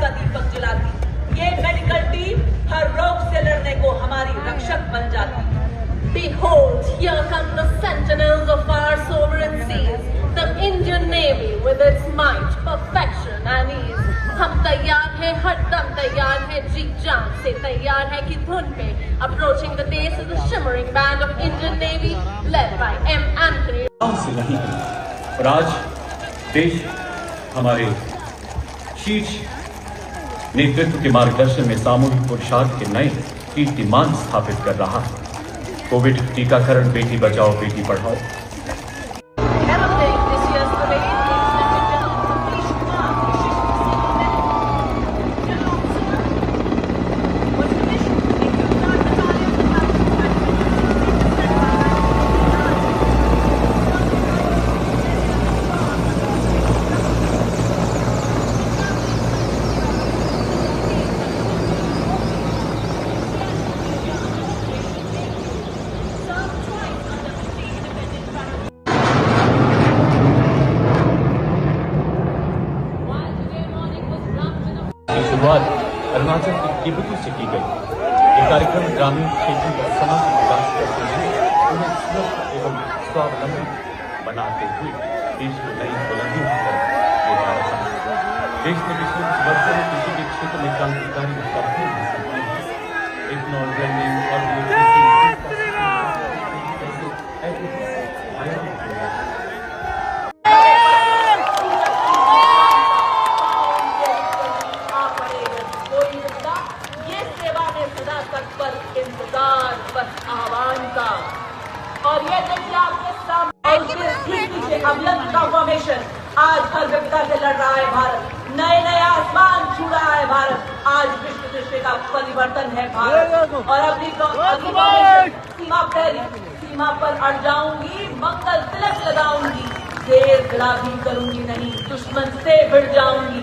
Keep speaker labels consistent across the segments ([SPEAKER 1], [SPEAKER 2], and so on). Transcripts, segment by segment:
[SPEAKER 1] का दीपक जलाती। ये मेडिकल टीम हर रोग से लड़ने को हमारी रक्षक बन जाती।
[SPEAKER 2] Behold, here come the sentinels of our sovereign seas, the Indian Navy with its might, perfection and ease. हम तैयार हैं, हर दम तैयार हैं, जी जान से तैयार है कि धुन पे approaching the days of the shimmering band of Indian Navy led by M. Anthony.
[SPEAKER 3] से नहीं और आज देश हमारे शीर्ष नेतृत्व के मार्गदर्शन में सामूहिक पुरुषार्थ के नए कीर्तिमान स्थापित कर रहा है। कोविड टीकाकरण, बेटी बचाओ बेटी पढ़ाओ। शुरुआत अरुणाचल के किबुतु से की गई। ये कार्यक्रम ग्रामीण क्षेत्रों का समग्र विकास करते हुए उन्हें स्वस्थ एवं स्वावलंबी बनाते हुए देश को नई बुलंदियों की तरफ ले जा रहा है। देश ने पिछले कुछ वर्षों में कृषि के क्षेत्र में क्रांतिकारी उपलब्धियां हासिल की हैं। इथेनॉल ब्लेंडिंग और
[SPEAKER 1] और ये देखिए आपके सामने ट्रांसफॉर्मेशन। आज हर विपदा से लड़ रहा है भारत, नए नए आसमान छू रहा है भारत। आज विश्व दृष्टि का परिवर्तन है भारत। और अगली सीमा पर अड़ जाऊंगी, मंगल तिलक लगाऊंगी, देर गिला भी करूंगी नहीं, दुश्मन से भिड़ जाऊंगी,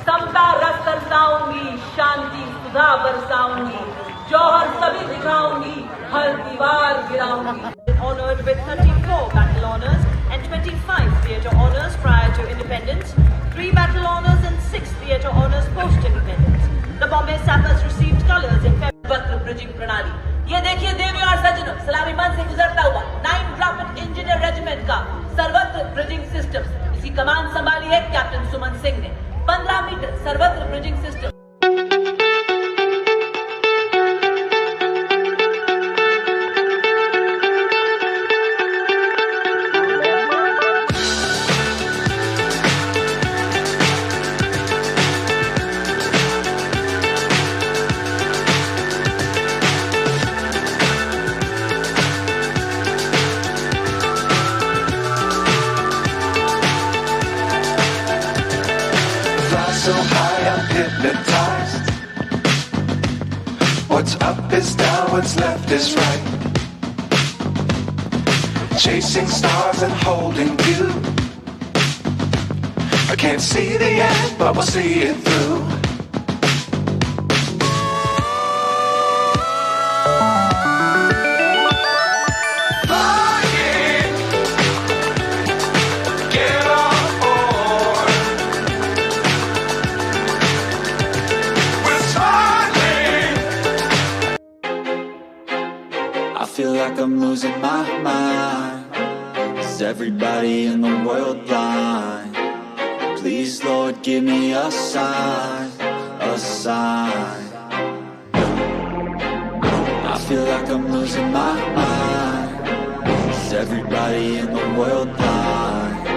[SPEAKER 1] समता रस बरसाऊंगी, शांति सुधा बरसाऊंगी, जौहर सभी दिखाऊंगी, हर दीवार गिराऊंगी।
[SPEAKER 4] Honored with 34 battle honours and 25 theatre honours prior to independence, 3 battle honours and 6 theatre honours post-independence. The Bombay Sappers received colours in
[SPEAKER 1] सर्वत्र ब्रिजिंग प्रणाली। ये देखिए देवी और सज्जनों, सलामी मन से गुजरता हुआ 9 रैपिड इंजीनियर रेजिमेंट का सर्वत्र ब्रिजिंग सिस्टम। इसकी कमान संभाली है कैप्टन सुमन सिंह ने। 15 मीटर सर्वत्र bridging system.
[SPEAKER 5] So high I'm hypnotized. What's up is down, what's left is right. Chasing stars and holding you. I can't see the end, but we'll see it through.
[SPEAKER 6] I feel like I'm losing my mind. Is everybody in the world blind? Please, Lord, give me a sign, a sign. I feel like I'm losing my mind. Is everybody in the world blind?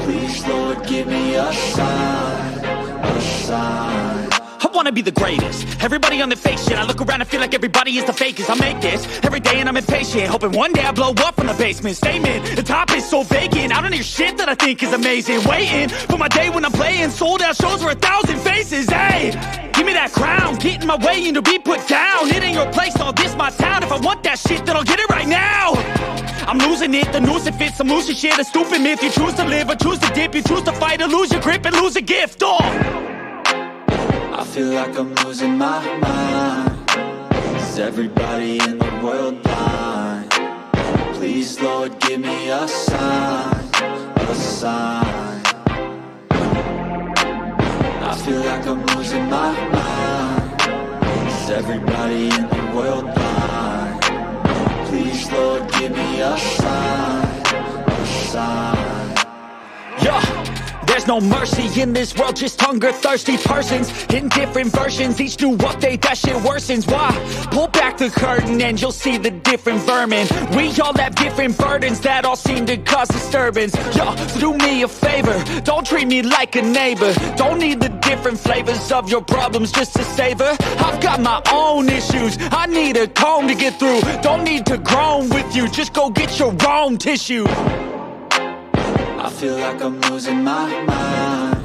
[SPEAKER 6] Please, Lord, give me a sign, a sign.
[SPEAKER 7] I wanna be the greatest. Everybody on the fake shit. I look around and feel like everybody is the fakest. I make this every day and I'm impatient, hoping one day I blow up from the basement. Statement, the top is so vacant. I don't hear shit that I think is amazing. Waiting for my day when I'm playing sold out shows for 1,000 faces. Hey, give me that crown, get in my way and to be put down. It ain't your place, all this my town. If I want that shit, then I'll get it right now. I'm losing it, the noose it fits. I'm losing shit, a stupid myth. You choose to live or choose to dip. You choose to fight or lose your grip and lose a gift.
[SPEAKER 6] I feel like I'm losing my mind. Is everybody in the world blind? Please, Lord, give me a sign, a sign. I feel like I'm losing my mind. Is everybody in the world blind? Please, Lord, give me a sign, a sign.
[SPEAKER 7] Yeah, there's no mercy in this world, just hunger-thirsty persons in different versions, each new update, that shit worsens. Why? Pull back the curtain and you'll see the different vermin. We all have different burdens that all seem to cause disturbance. Yo, so do me a favor, don't treat me like a neighbor. Don't need the different flavors of your problems just to savor. I've got my own issues, I need a comb to get through. Don't need to groan with you, just go get your own tissue.
[SPEAKER 6] I feel like I'm losing my mind.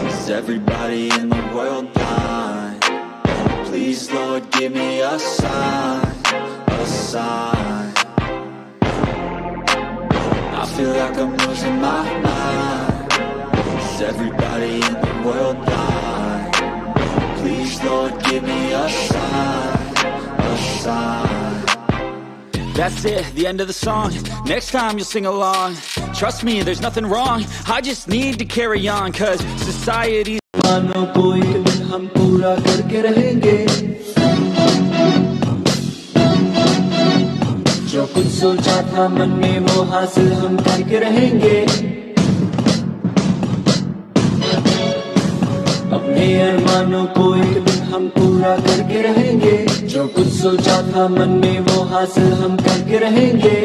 [SPEAKER 6] Is everybody in the world blind? Please, Lord, give me a sign, a sign. I feel like I'm losing my mind. Is everybody in the world blind? Please, Lord, give me a sign, a sign.
[SPEAKER 7] That's it, the end of the song. Next time you'll sing along. Trust me, there's nothing wrong. I just need to carry on, cause society
[SPEAKER 8] मानो को एक दिन हम पूरा करके रहेंगे, जो कुछ सोचा था मन में वो हासिल हम करके रहेंगे। अपने अरमानों को एक दिन हम पूरा करके रहेंगे, जो कुछ सोचा था मन में वो हासिल हम करके रहेंगे।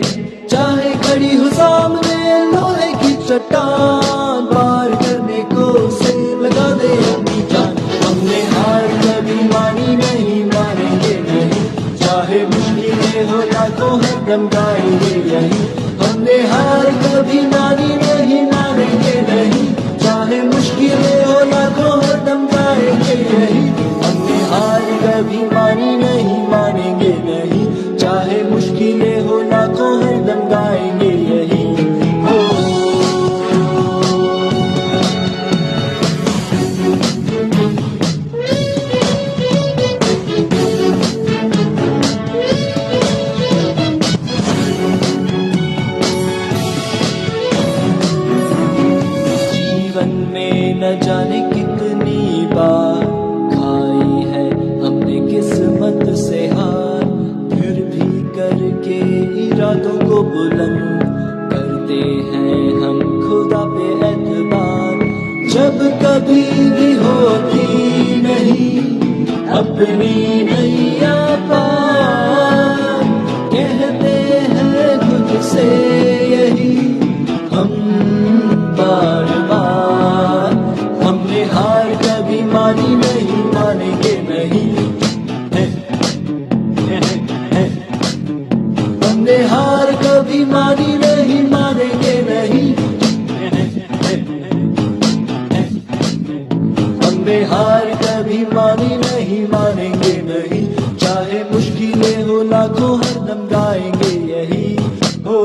[SPEAKER 8] चाहे खड़ी हो सामने लोहे की चट्टान, पार करने को से लगा दे अपनी जान। हमने हार कभी मानी नहीं, मानेंगे नहीं, चाहे मुश्किलें हो लाखों हरदम गाएंगे यही। हमने हार कभी मानी नहीं, मानेंगे नहीं, चाहे मुश्किलें हो लाखों हरदम गाएंगे यही। हमने हार कभी मानी नहीं, मानेंगे नहीं, चाहे मुश्किलें हो लाखों हरदम गाएंगे यही। जीवन में न जाने कितनी बार खाई है हमने किस्मत से हार, फिर भी करके इरादों को बुलंद करते हैं हम खुदा पे एतबार। जब कभी भी होती नहीं अपनी नैया पार, कहते हैं खुद से यही हम बार बार। हमने हार कभी मानी नहीं, मानेंगे नहीं, हमने हार कभी मानी नहीं, मानेंगे नहीं, हमने हार कभी मानी नहीं, मानेंगे नहीं, चाहे मुश्किलें हो लाखों हरदम गाएंगे यही। हो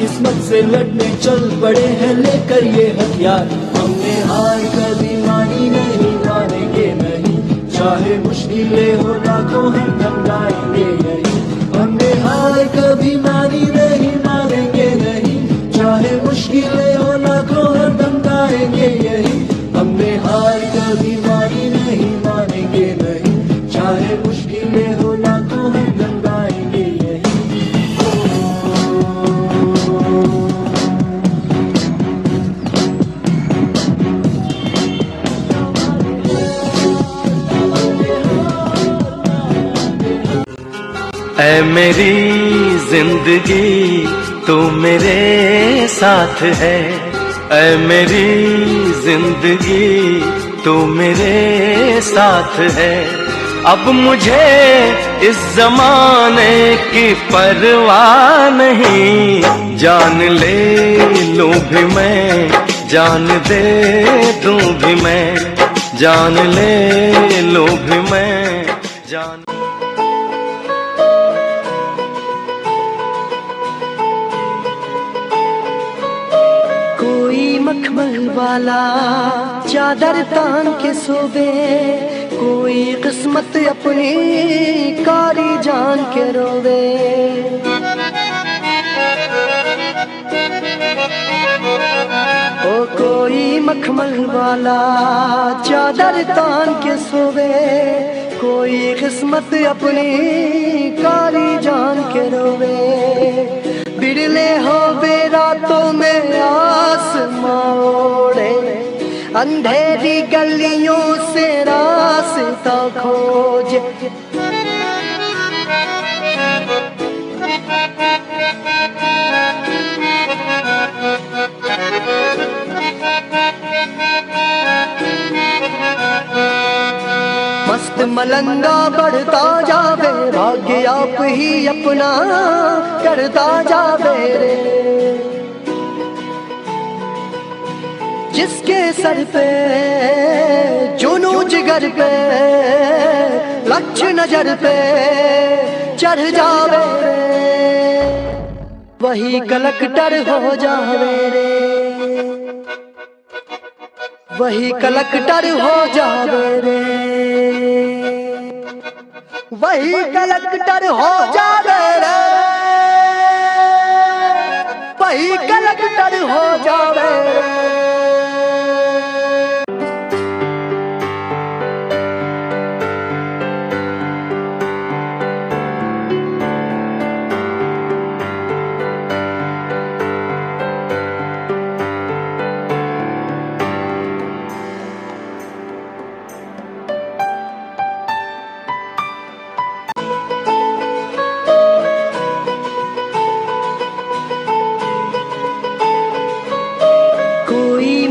[SPEAKER 8] किस्मत से लड़ने चल पड़े हैं लेकर ये हथियार। हमने हार कभी मानी नहीं, मानेंगे नहीं, चाहे मुश्किलें हो लाखों हरदम गाएंगे यही। हमने हार कभी मानी नहीं, मानेंगे नहीं, चाहे मुश्किलें हो लाखों हरदम गाएंगे यही। हमने हार कभी मानी नहीं, मानेंगे नहीं, चाहे मुश्किलें हो लाखों हरदम गाएंगे यही।
[SPEAKER 9] ऐ मेरी जिंदगी तू मेरे साथ है, ऐ मेरी जिंदगी तू मेरे साथ है। अब मुझे इस जमाने की परवाह नहीं, जान ले लूं भी मैं, जान दे दूं भी मैं, जान ले लूं भी मैं, जान।
[SPEAKER 8] कोई मखमल वाला चादर तान के सोवे, कोई किस्मत अपनी कारी जान के रोवे। ओ कोई मखमल वाला चादर तान के सोवे, कोई किस्मत अपनी कारी जान के रोवे। बिरले हो रातों में आसमां ओढ़े, अंधेरी गलियों से रास्ता खोजे। मस्त मलंगा बढ़ता जावे, भाग्य आप ही अपना करता जावे रे। जिसके सर पे जुनू जिगर पे, लक्ष्य नजर पे चढ़ जावे रे, वही कलेक्टर हो जावे रे, वही कलेक्टर हो जावे रे, वही कलेक्टर हो जावे रे, वही कलेक्टर हो जावे रे।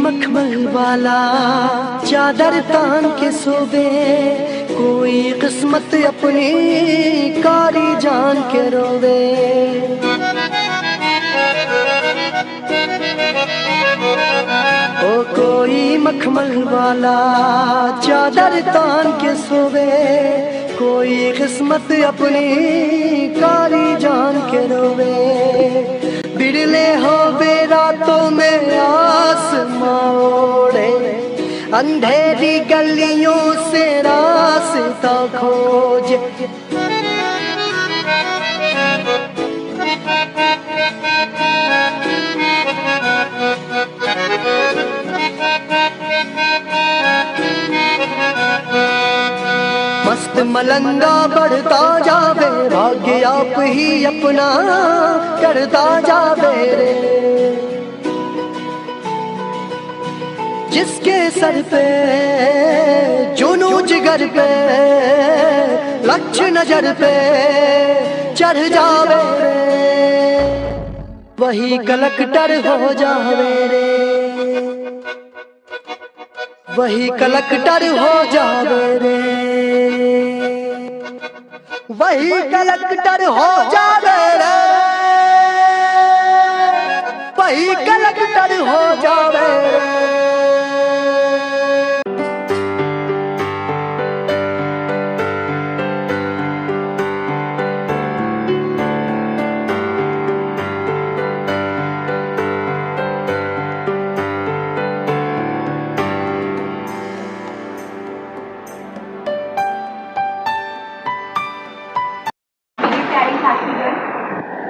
[SPEAKER 8] मखमल वाला चादर तान के सोवे, कोई किस्मत अपनी कारी जान के रोवे। ओ कोई मखमल वाला चादर तान के सोवे, कोई किस्मत अपनी कारी जान के रोवे। बिरले हो रातों में आसमां ओढ़े, अंधेरी गलियों से रास्ता खोजे। मस्त मलंगा बढ़ता जावे, भाग्य आप ही अपना करता जावे रे। जिसके सर पे जुनू जिगर पे, लक्ष्य नजर पे चढ़ जावे रे, वही कलेक्टर हो जावे रे, वही कलेक्टर हो जावे रे, वही कलेक्टर हो जावे रे, वही कलेक्टर हो जावे रे।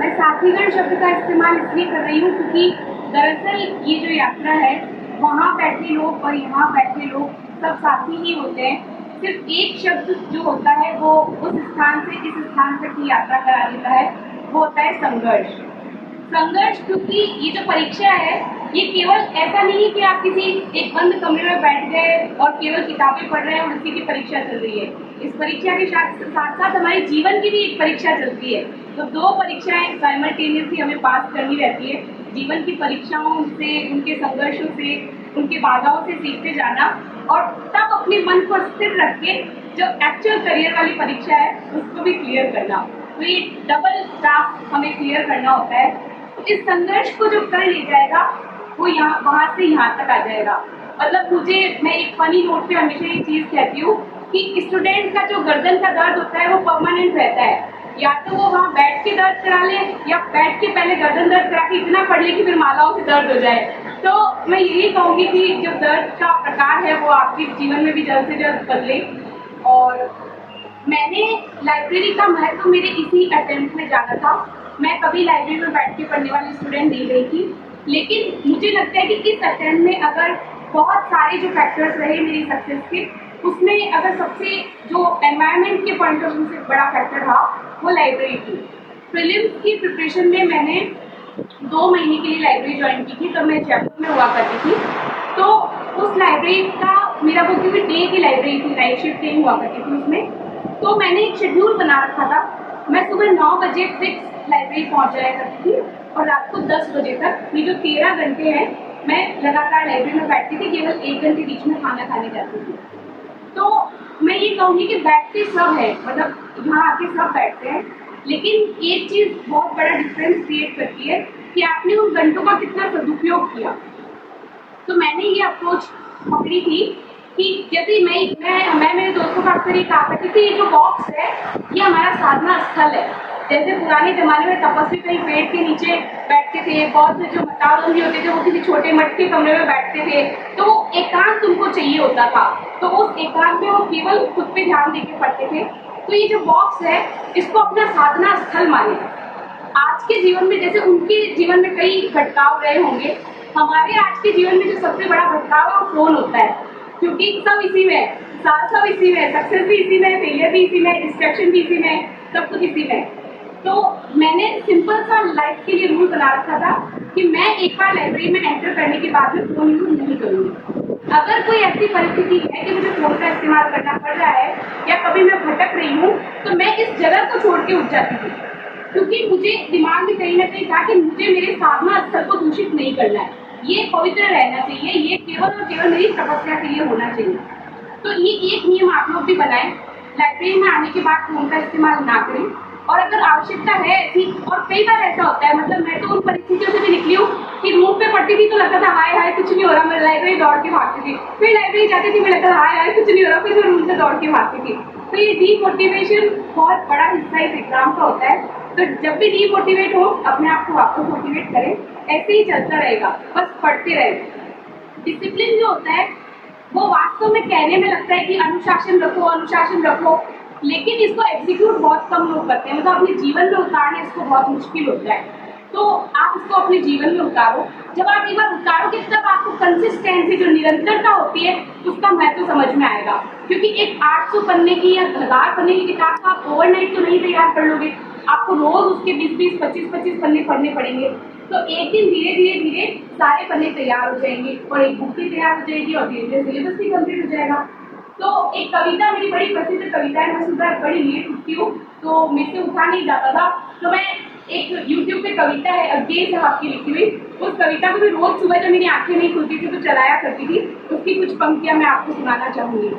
[SPEAKER 10] मैं साथीगण शब्द का इस्तेमाल इसलिए कर रही हूँ क्योंकि दरअसल ये जो यात्रा है, वहाँ बैठे लोग और यहाँ बैठे लोग सब साथी ही होते हैं। सिर्फ एक शब्द जो होता है वो उस स्थान से इस स्थान तक की यात्रा करा देता है, वो होता है संघर्ष। संघर्ष क्योंकि ये जो परीक्षा है, ये केवल ऐसा नहीं है कि आप किसी एक बंद कमरे में बैठ गए और केवल किताबें पढ़ रहे हैं और उसी की परीक्षा चल रही है। इस परीक्षा के साथ साथ हमारे जीवन की भी एक परीक्षा चलती है। तो दो परीक्षाएं साइमल्टेनियसली हमें पास करनी रहती है। जीवन की परीक्षाओं से, उनके संघर्षों से, उनके बाधाओं से सीखते जाना और तब अपने मन को स्थिर रख के जो एक्चुअल करियर वाली परीक्षा है उसको भी क्लियर करना। तो ये डबल टास्क हमें क्लियर करना होता है। तो इस संघर्ष को जो कर ले जाएगा वो यहाँ वहाँ से यहाँ तक आ जाएगा। मतलब मैं एक फनी नोट पे हमेशा ये चीज़ कहती हूँ कि स्टूडेंट का जो गर्दन का दर्द होता है वो परमानेंट रहता है। या तो वो वहाँ बैठ के दर्द करा ले या बैठ के पहले गर्दन दर्द करा के इतना पढ़ ले कि फिर मालाओं से दर्द हो जाए। तो मैं यही कहूँगी कि जो दर्द का प्रकार है वो आपके जीवन में भी जल्द से जल्द बदले। और मैंने लाइब्रेरी का महत्व मेरे इसी अटेम्प्ट में जाना था। मैं कभी लाइब्रेरी में बैठ के पढ़ने वाली स्टूडेंट नहीं रही थी, लेकिन मुझे लगता है कि इस अटेम्प्ट में अगर बहुत सारे जो फैक्टर्स रहे मेरी सक्सेस के, उसमें अगर सबसे जो एनवायरनमेंट के पॉइंट ऑफ व्यू से बड़ा फैक्टर था वो लाइब्रेरी थी। प्रीलिम्स की प्रिपरेशन में मैंने 2 महीने के लिए लाइब्रेरी ज्वाइन की थी, तब मैं जयपुर में हुआ करती थी। तो उस लाइब्रेरी का मेरा वो क्योंकि डे की लाइब्रेरी थी, नाइट शिफ्ट नहीं हुआ करती थी उसमें, तो मैंने एक शेड्यूल बना रखा था। मैं सुबह 9 बजे फिक्स लाइब्रेरी पहुँच जाया करती थी और रात को 10 बजे तक ये जो 13 घंटे हैं मैं लगातार लाइब्रेरी में बैठती थी, केवल 1 घंटे बीच में खाना खाने जाती थी। तो मैं ये कहूँगी कि बैठते सब है, मतलब यहाँ आके सब बैठते हैं, लेकिन एक चीज़ बहुत बड़ा डिफरेंस क्रिएट करती है कि आपने उन घंटों का कितना सदुपयोग किया। तो मैंने ये अप्रोच पकड़ी थी कि जैसे मैं मेरे दोस्तों का अक्सर ये कहा करती थी, ये जो बॉक्स है ये हमारा साधना स्थल है। जैसे पुराने जमाने में तपस्वी कहीं पेड़ के नीचे बैठते थे, बौद्ध जो मतावलंबी होते थे वो किसी छोटे मठ के कमरे में बैठते थे, तो एकांत उनको चाहिए होता था। तो उस एकांत में वो केवल खुद पे ध्यान देके पढ़ते थे। तो ये जो बॉक्स है इसको अपना साधना स्थल माने। आज के जीवन में जैसे उनके जीवन में कई भटकाव रहे होंगे, हमारे आज के जीवन में जो सबसे बड़ा भटकाव है वो फोन होता है, क्योंकि सब इसी में है, सब इसी में है, सक्सेस भी इसी में है, फेलियर भी इसी में है, डिस्ट्रैक्शन भी इसी में है, सब कुछ इसी में है। तो मैंने सिंपल सा लाइफ के लिए रूल बना रखा था कि मैं एक बार लाइब्रेरी में एंटर करने के बाद में फोन यूज नहीं करूँगी। अगर कोई ऐसी परिस्थिति है कि मुझे फोन का इस्तेमाल करना पड़ रहा है या कभी मैं भटक रही हूँ, तो मैं इस जगह को छोड़ के उठ जाती थी, क्योंकि मुझे दिमाग में कहीं ना कहीं था कि मुझे मेरे साधना स्थल को दूषित नहीं करना है, ये पवित्र रहना चाहिए, ये केवल और केवल मेरी तपस्या के लिए होना चाहिए। तो ये एक नियम आप लोग भी बनाएं, लाइब्रेरी में आने के बाद फोन का इस्तेमाल ना करें। और अगर आवश्यकता है ऐसी, और कई बार ऐसा होता है, मतलब मैं तो उन परिस्थितियों से भी निकली हूँ कि रूम पे पढ़ती थी तो लगता था हाय हाय कुछ नहीं हो रहा, मैं लाइब्रेरी दौड़ के भागती थी, फिर लाइब्रेरी जाती थी, मैं लगता था हाय हाय कुछ नहीं हो रहा, फिर मैं रूम से दौड़ के भागती थी। तो ये डीमोटिवेशन बहुत बड़ा हिस्सा इस एग्जाम का होता है। तो जब भी डीमोटिवेट हो अपने आप को वापस मोटिवेट करें, ऐसे ही चलता रहेगा, बस पढ़ते रहे। डिसिप्लिन जो होता है वो वास्तव में कहने में लगता है कि अनुशासन रखो, लेकिन इसको एग्जीक्यूट बहुत कम लोग करते हैं, मतलब अपने जीवन में उतारना इसको बहुत मुश्किल होता है। तो आप इसको अपने जीवन में उतारो। जब आप एक बार उतारोगे तब आपको कंसिस्टेंसी, जो निरंतरता होती है, उसका महत्व समझ में आएगा। क्योंकि एक 800 पन्ने की या 1000 पन्ने की किताब को आप ओवरनाइट तो नहीं तैयार कर लोगे, आपको रोज उसके 20-20, 25-25 पन्ने पढ़ने पड़ेंगे। तो एक दिन धीरे धीरे सारे पन्ने तैयार हो जाएंगे और एक बुक भी तैयार हो जाएगी और धीरे धीरे सिलेबस भी कंप्लीट हो जाएगा। तो एक कविता मेरी बड़ी प्रसिद्ध कविता है, मैं सुबह बड़ी लेट उठती हूँ तो मेरे से उठा नहीं जाता था, तो मैं एक YouTube पे कविता है अज्ञे साहब की लिखी हुई, उस कविता को मैं रोज सुबह जब मेरी आंखें नहीं खुलती थी तो चलाया करती थी। उसकी कुछ पंक्तियां मैं आपको सुनाना चाहूंगी।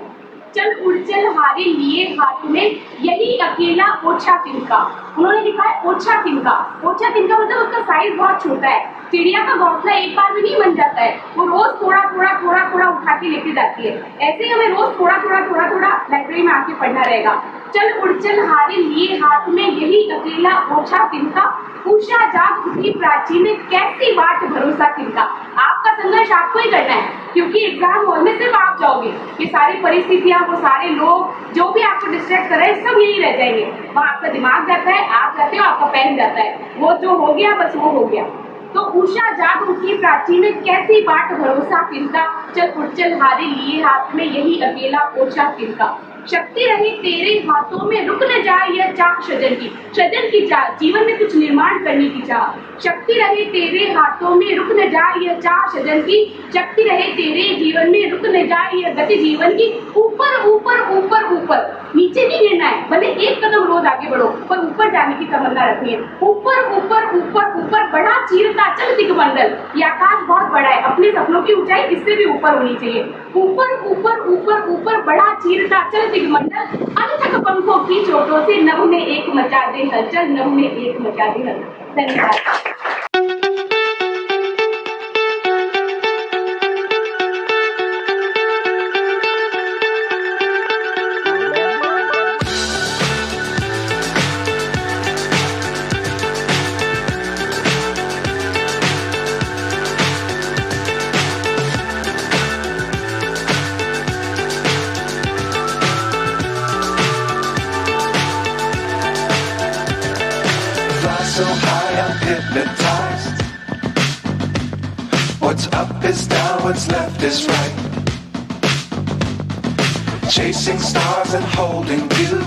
[SPEAKER 10] चल उड़ चल हारे लिए हाथ में यही अकेला ओछा तिनका। उन्होंने लिखा है ओछा तिनका। ओछा तिनका मतलब उसका साइज बहुत छोटा है। चिड़िया का घोंसला एक बार में नहीं बन जाता है, वो रोज थोड़ा थोड़ा उठा के लेके जाती है। ऐसे ही हमें रोज थोड़ा लाइब्रेरी में आके पढ़ना रहेगा। चल उड़ चल हारे लिए हाथ में यही अकेला ओछा तिनका, उषा जाग उठी प्राची में कैसी बाट भरोसा तिनका। आपका संघर्ष आपको ही करना है, क्योंकि एग्जाम हॉल में सिर्फ आप जाओगे, ये सारी परिस्थितियां, वो सारे लोग जो भी आपको डिस्ट्रैक्ट कर रहे हैं, सब यही रह जाएंगे। वहाँ आपका दिमाग जाता है, आप जाते हो, आपका पेन जाता है, वो जो हो गया बस वो हो गया। तो उषा जाग उठी प्राची में कैसी बाट भरोसा तिनका, चल उड़ चल हारे लिए हाथ में यही अकेला ओछा तिनका। शक्ति रही तेरे हाथों में रुक न जाए यह चाह सृजन की चाह, जीवन में कुछ निर्माण करने की चाह। शक्ति रहे तेरे हाथों में रुक न जाए यह चाह सृजन की, शक्ति रहे तेरे जीवन में रुक न जाए यह गति जीवन की। ऊपर ऊपर ऊपर ऊपर, नीचे नहीं गिरना है, भले एक कदम रोज आगे बढ़ो, पर ऊपर जाने की तमन्ना रखनी है। ऊपर ऊपर ऊपर ऊपर बढ़ा चीरता चल दिगमंडल, ये आकाश बहुत बड़ा है, अपने सपनों की ऊंचाई इससे भी ऊपर होनी चाहिए। ऊपर ऊपर ऊपर ऊपर बढ़ा चीरता चल दिग्मंडल अनथक पंखों की चोटों से नभ में एक मचा दे हलचल, नभ में एक मचा दे हलचल। धन्यवाद।
[SPEAKER 5] So high I'm hypnotized. What's up is down, what's left is right. Chasing stars and holding you.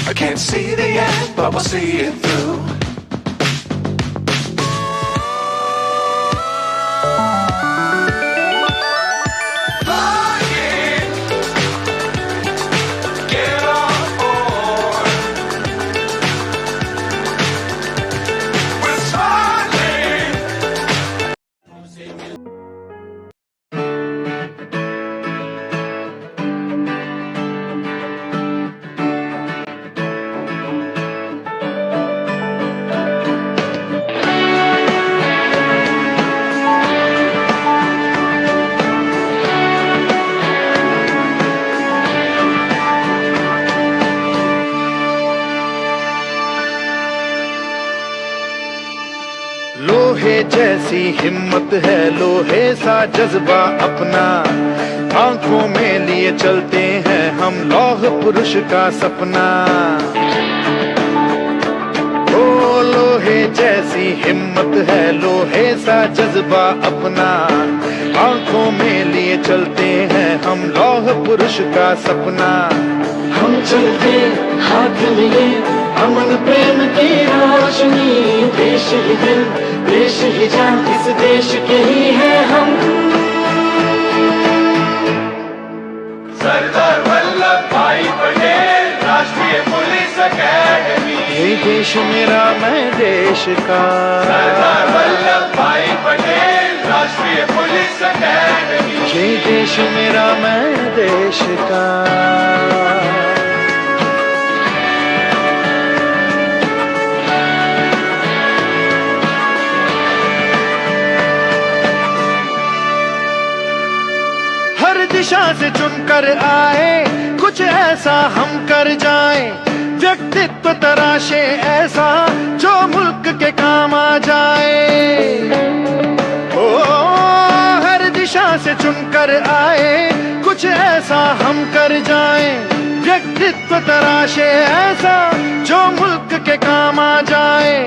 [SPEAKER 5] I can't see the end, but we'll see it through.
[SPEAKER 11] लोहे जैसी हिम्मत है, लोहे सा जज्बा अपना, आंखों में लिए चलते हैं हम लौह पुरुष का सपना। ओ लोहे जैसी हिम्मत है, लोहे सा जज्बा अपना, आंखों में लिए चलते हैं हम लौह पुरुष का सपना।
[SPEAKER 8] हम चलते हाथ लिए अमन प्रेम की रोशनी, देश ही दिल देश ही जान, इस देश के ही है हम।
[SPEAKER 12] सरदार वल्लभ भाई पटेल राष्ट्रीय पुलिस अकेडमी,
[SPEAKER 11] ये देश मेरा मैं देश का।
[SPEAKER 12] सरदार वल्लभ भाई पटेल राष्ट्रीय पुलिस अकेडमी,
[SPEAKER 11] ये देश मेरा मैं देश का। दिशा से चुनकर आए, कुछ ऐसा हम कर जाएं, व्यक्तित्व तराशे ऐसा जो मुल्क के काम आ जाए। ओ हर दिशा से चुनकर आए, कुछ ऐसा हम कर जाएं, व्यक्तित्व तराशे ऐसा जो मुल्क के काम आ जाए।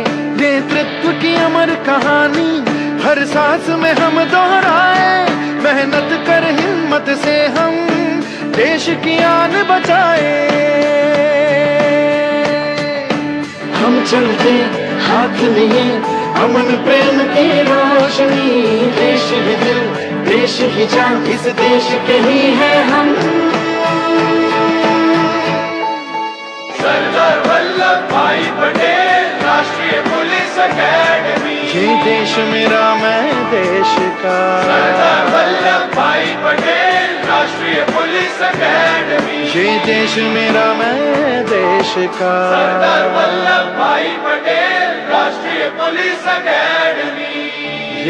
[SPEAKER 11] नेतृत्व की अमर कहानी हर सांस में हम दोहराए, मेहनत कर हिम्मत से हम देश की आन बचाए।
[SPEAKER 8] हम चलते हाथ लिए अमन प्रेम की रोशनी, देश ही दिल देश ही जान, इस देश के ही है हम।
[SPEAKER 12] सरदार वल्लभ भाई पटेल राष्ट्रीय पुलिस अकेडमी,
[SPEAKER 11] ये देश मेरा मैं देश का।
[SPEAKER 12] सरदार वल्लभ भाई पटेल राष्ट्रीय पुलिस अकेडमी,
[SPEAKER 11] ये देश मेरा मैं देश का।
[SPEAKER 12] सरदार वल्लभ भाई पटेल राष्ट्रीय पुलिस अकेडमी,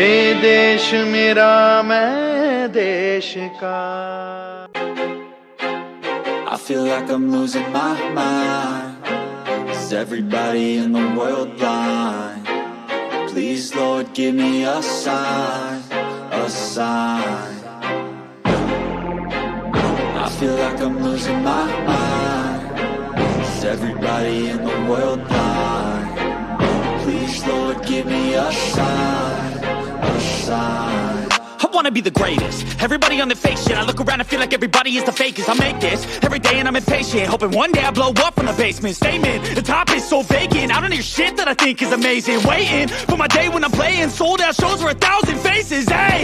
[SPEAKER 11] ये देश मेरा मैं देश का।
[SPEAKER 6] I feel like I'm losing my mind. Is everybody in the world blind? Please, Lord, give me a sign, a sign. I feel like I'm losing my mind. Is everybody in the world blind? Please, Lord, give me a sign, a sign.
[SPEAKER 7] I wanna be the greatest. Everybody on the fake shit. I look around and feel like everybody is the fakest. I make this every day and I'm impatient, hoping one day I blow up from the basement. Statement, the top is so vacant. I don't hear shit that I think is amazing. Waiting for my day when I'm playing sold out shows for 1,000 faces. Hey,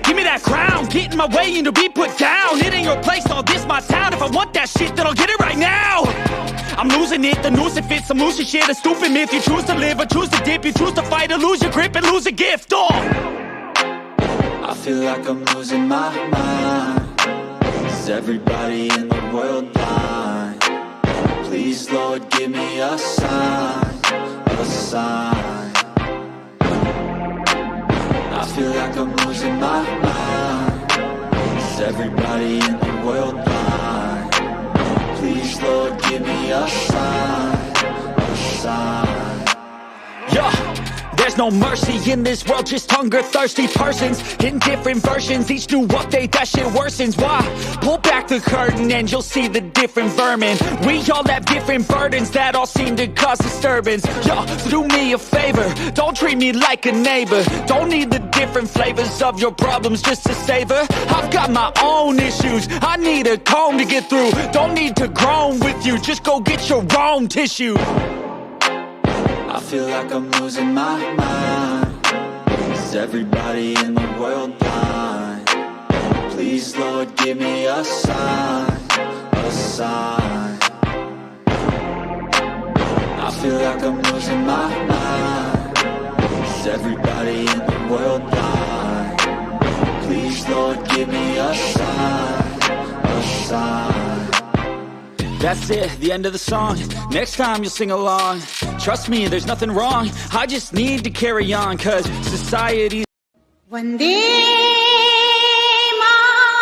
[SPEAKER 7] give me that crown, get in my way and to be put down. It ain't your place, all this my town. If I want that shit, then I'll get it right now. I'm losing it, the noose it fits. I'm losing shit, a stupid myth. You choose to live or choose to dip. You choose to fight or lose your grip and lose a gift. Oh,
[SPEAKER 6] I feel like I'm losing my mind. Is Is everybody in the world blind? Please, Lord, give me a sign, a sign. I feel like I'm losing my mind. Is everybody in the world blind? Please, Lord, give me a sign, a sign.
[SPEAKER 7] Yeah. There's no mercy in this world, just hunger-thirsty persons in different versions. Each new update, that shit worsens. Why? Pull back the curtain and you'll see the different vermin. We all have different burdens that all seem to cause disturbance. Yo, so do me a favor, don't treat me like a neighbor. Don't need the different flavors of your problems just to savor. I've got my own issues, I need a comb to get through. Don't need to groan with you, just go get your own tissue.
[SPEAKER 6] I feel like I'm losing my mind. Is everybody in the world blind? Please, Lord, give me a sign, a sign. I feel like I'm losing my mind. Is everybody in the world blind? Please, Lord, give me a sign, a sign.
[SPEAKER 7] That's it, the end of the song. Next time you'll sing along. Trust me, there's nothing wrong. I just need to carry on, cause society.
[SPEAKER 13] Vande Mataram.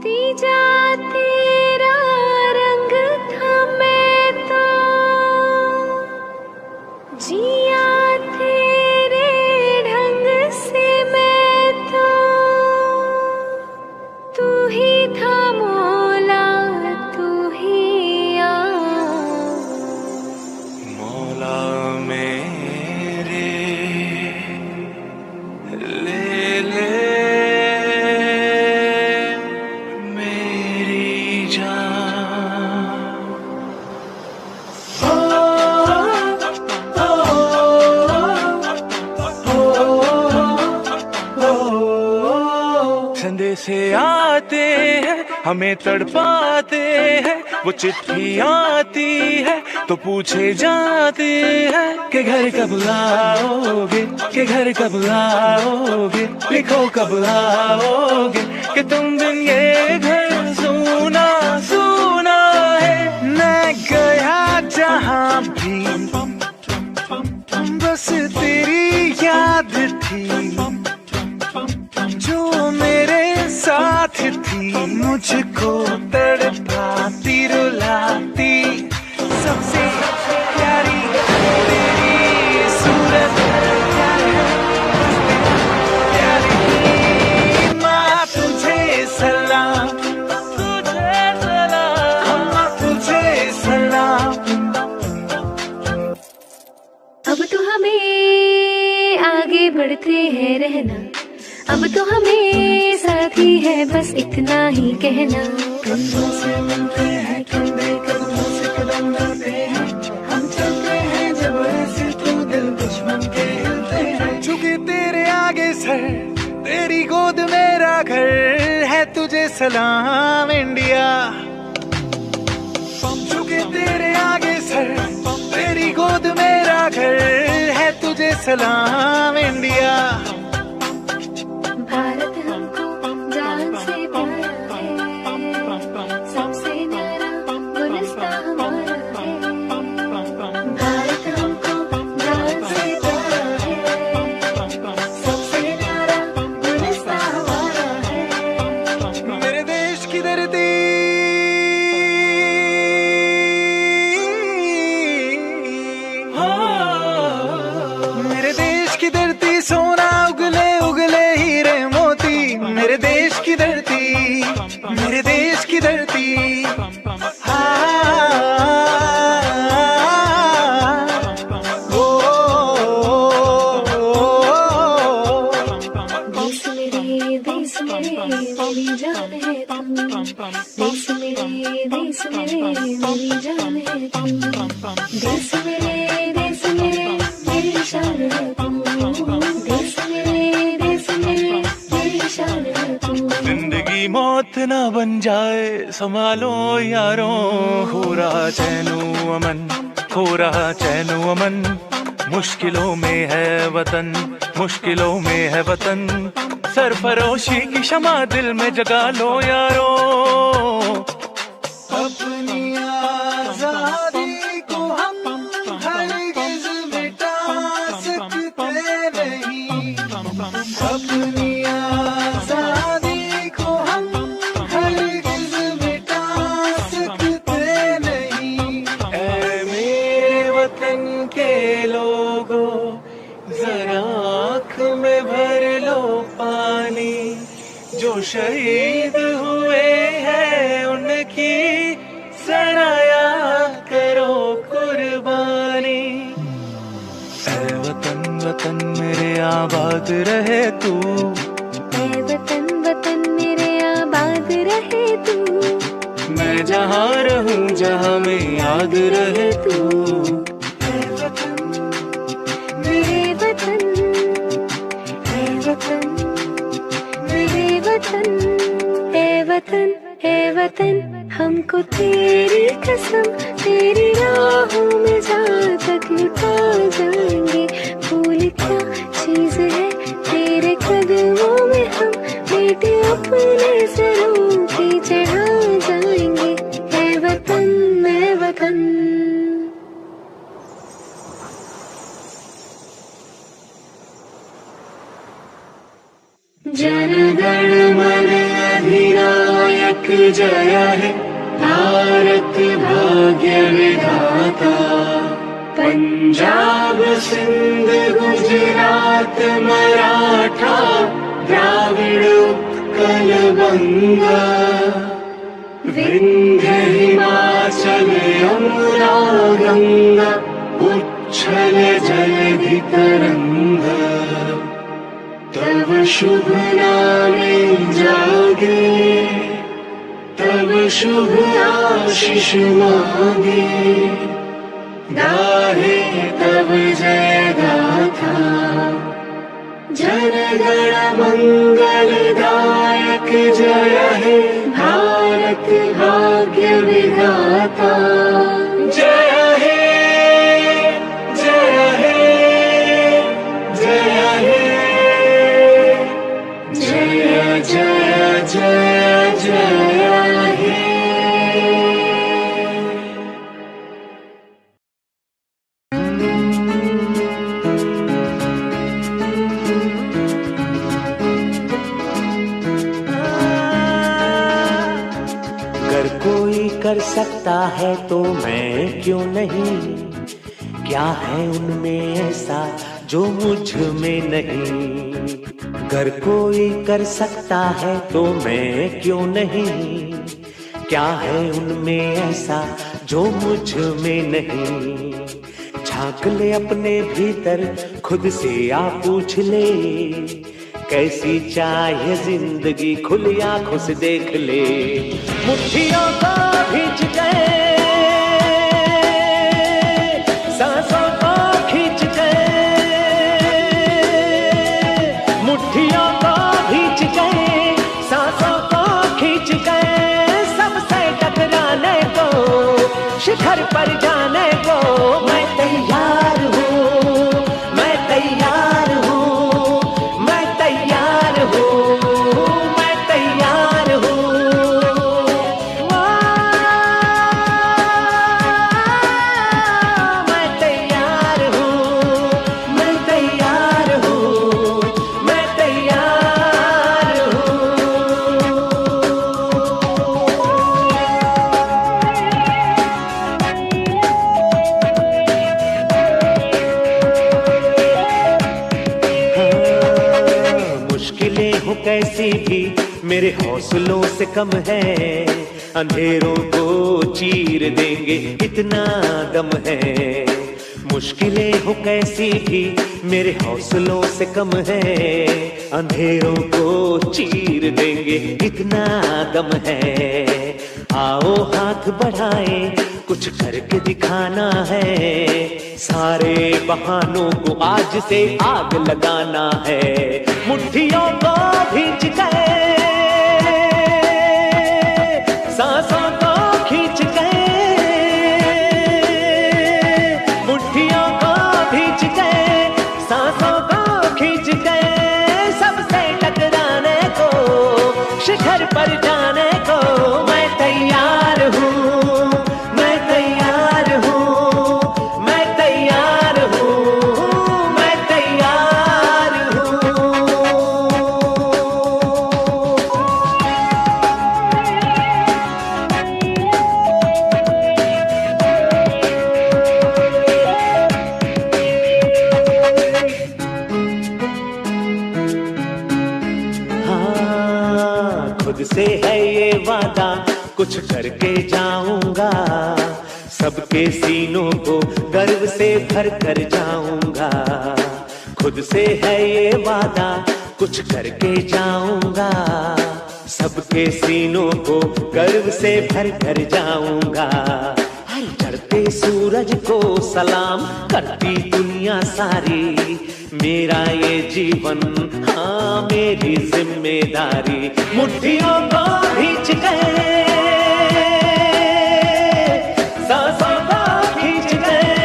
[SPEAKER 13] तीजा तेरा रंग था मैं तो जिया तेरे ढंग से मैं तो तू ही था मौला तू ही आ
[SPEAKER 14] मौला मेरे ले ले मेरी जान। संदेशे आते हैं हमें तड़पाते हैं, वो चिट्ठी आती है तो पूछे जाते हैं कि घर कब आओगे, कि घर कब आओगे, लिखो कब आओगे, कि तुम बिन ये घर सुना सुना है। मैं गया जहाँ भी बस तेरी याद थी, जो मेरे साथ थी, मुझको तड़पाती रुलाती, सबसे प्यारी तेरी सूरत प्यारी माँ तुझे सलाम, तुझे सलाम, अम्मा तुझे सलाम।
[SPEAKER 13] अब तो हमें आगे बढ़ते हैं रहना, अब तो हमें साथी है बस इतना ही कहना।
[SPEAKER 14] कंधों से मिलते हैं कंधे कदमों से कदम मिलते हैं, हम चलते हैं जब ऐसे तो दिल दुश्मन के हिलते हैं। झुके तेरे आगे सर, तेरी गोद मेरा घर है, तुझे सलाम इंडिया। झुके तेरे आगे सर, तेरी गोद मेरा घर है, तुझे सलाम इंडिया।
[SPEAKER 13] भारत हमको जान से प्यारा है, सबसे न्यारा गुलिस्तान हमारा है। भारत हमको जान से प्यारा है, सबसे न्यारा गुलिस्तान हमारा है।
[SPEAKER 14] मेरे देश की धरती मेरे देश की धरती सोना उगले उगले हीरे मोती, मेरे देश की धरती, मेरे देश की धरती।
[SPEAKER 13] देश मेरे मेरी जान है तुम, देश मेरे मेरी जान है तुम, देश मेरे मेरी शान है तुम, देश मेरे मेरी शान है तुम।
[SPEAKER 14] जिंदगी मौत मौत ना बन जाए संभालो यारों। हो रहा चैनो अमन, हो रहा चैनो अमन, मुश्किलों में है वतन, मुश्किलों में है वतन। सरफरोशी की शमा दिल में जगा लो यारों।
[SPEAKER 8] अपनी आजादी को हम हरगिज़ मिटा सकते नहीं, अपनी आजादी को हम हरगिज़ मिटा सकते नहीं।
[SPEAKER 14] ऐ मेरे वतन के लोगों, जरा आँख में भर लो पानी। जो शहीद हुए हैं उनकी सराया करो कुर्बानी। ऐ वतन वतन मेरे आबाद रहे तू,
[SPEAKER 13] ऐ वतन वतन मेरे आबाद रहे तू।
[SPEAKER 14] मैं जहाँ रहूं जहाँ में याद रहे तू।
[SPEAKER 13] ऐ वतन मेरे वतन, ऐ वतन मेरे वतन, ऐ वतन, ऐ वतन हमको तेरी कसम, तेरी राहों में जहाँ तक लुटा जाएंगे। फूल क्या चीज है तेरे कदमों में, हम बेटे अपने सरों की चढ़ा जाएंगे। ऐ वतन, ऐ वतन।
[SPEAKER 8] जन गण मन अधिनायक जय हे, भारत भाग्य विधाता। पंजाब सिंध गुजरात मराठा, द्राविड़ उत्कल बंगा। विंध्य हिमाचल यमुना गंगा, उच्छल जलधि तरंगा। तब शुभ नामे जागे, तब शुभ आशीष मांगे। गाहे तब जय गाथा, जन गण मंगलदायक जय हे, भारत भाग्य विधाता। जय हे, जय हे, जय हे, जय जय जय जय हे।
[SPEAKER 15] अगर कोई कर सकता है तो मैं क्यों नहीं? क्या है उनमें ऐसा जो मुझ में नहीं? अगर कोई कर सकता है तो मैं क्यों नहीं? क्या है उनमें ऐसा जो मुझ में नहीं? झांक ले अपने भीतर खुद से आ पूछ ले, कैसी चाहे जिंदगी खुली आंखों से देख ले। मुट्ठियों को भींच गए, सांसों को खींच गए, मुट्ठियों को भींच गए, सांसों को खींच गए। सबसे टकराने को, शिखर पर जाने को मैं तैयार हूँ, मैं तैयार हूँ, मैं तैयार हूँ, मैं तैयार हूँ। मैं तैयार हूँ, मैं तैयार हूँ, मैं तैयार हूँ। मुश्किलें हो कैसी भी मेरे हौसलों से कम है, अंधेरों को चीर देंगे इतना दम है। मुश्किलें हो कैसी भी मेरे हौसलों से कम है, अंधेरों को चीर देंगे इतना दम है। आओ हाथ बढ़ाए, कुछ करके दिखाना है, सारे बहानों को आज से आग लगाना है। मुट्ठियों को भींच गए, खुद से है ये वादा कुछ करके जाऊंगा, सबके सीनों को गर्व से भर कर जाऊंगा। खुद से है ये वादा कुछ करके जाऊंगा, सबके सीनों को गर्व से भर कर जाऊंगा। चढ़ते सूरज को सलाम करती दुनिया सारी, मेरा ये जीवन हाँ मेरी जिम्मेदारी। मुट्ठियों को खींच गए, सांसों को खींच गए,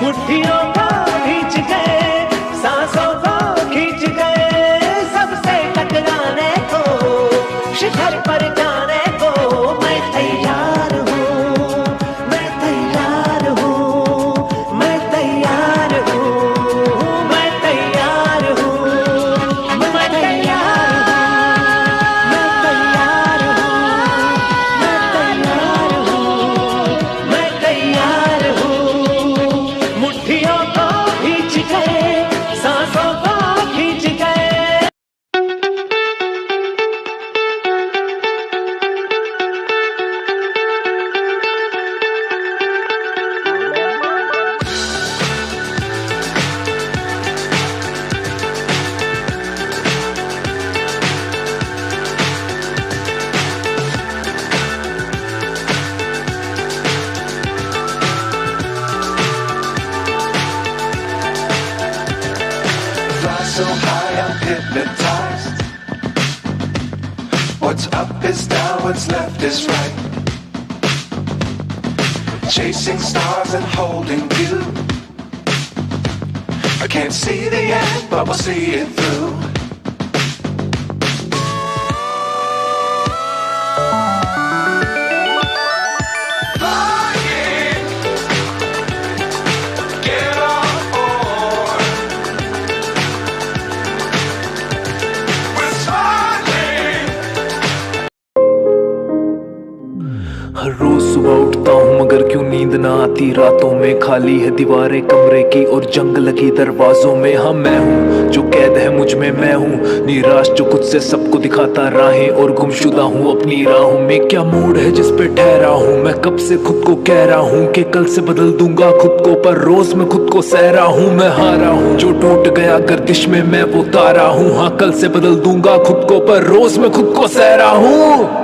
[SPEAKER 15] मुट्ठियों को खींच गए, सांसों को खींच गए। सबसे टकराने को, शिखर पर जाने को मैं तैयार हूँ, मैं तैयार हूँ, मैं तैयार हूँ, मैं तैयार हूँ, मैं तैयार हूँ, मैं तैयार हूँ, मैं तैयार हूँ। मुट्ठियों को खींच गए, सांसों को खींच गए।
[SPEAKER 5] Fly so high, I'm hypnotized. What's up is down, what's left is right. Chasing stars and holding you. I can't see the end, but we'll see it through. Flying, get on board. We're smiling.
[SPEAKER 16] हर रोज सुबह उठता हूँ मगर क्यों नींद ना आती रातों में। खाली है दीवारें कमरे की और जंग लगी दरवाजों में। हाँ मैं हूँ जो कैद है मुझ में, मैं हूँ निराश जो खुद से सबको दिखाता राहें और गुमशुदा हूँ अपनी राहों में। क्या मूड है जिस पे ठहरा हूँ मैं, कब से खुद को कह रहा हूँ कि कल से बदल दूंगा खुद को, पर रोज मैं खुद को सह रहा हूँ। मैं हारा हूँ जो टूट गया गर्दिश में मैं वो तारा हूँ। हाँ कल से बदल दूंगा खुद को, पर रोज मैं खुद को सह रहा हूँ।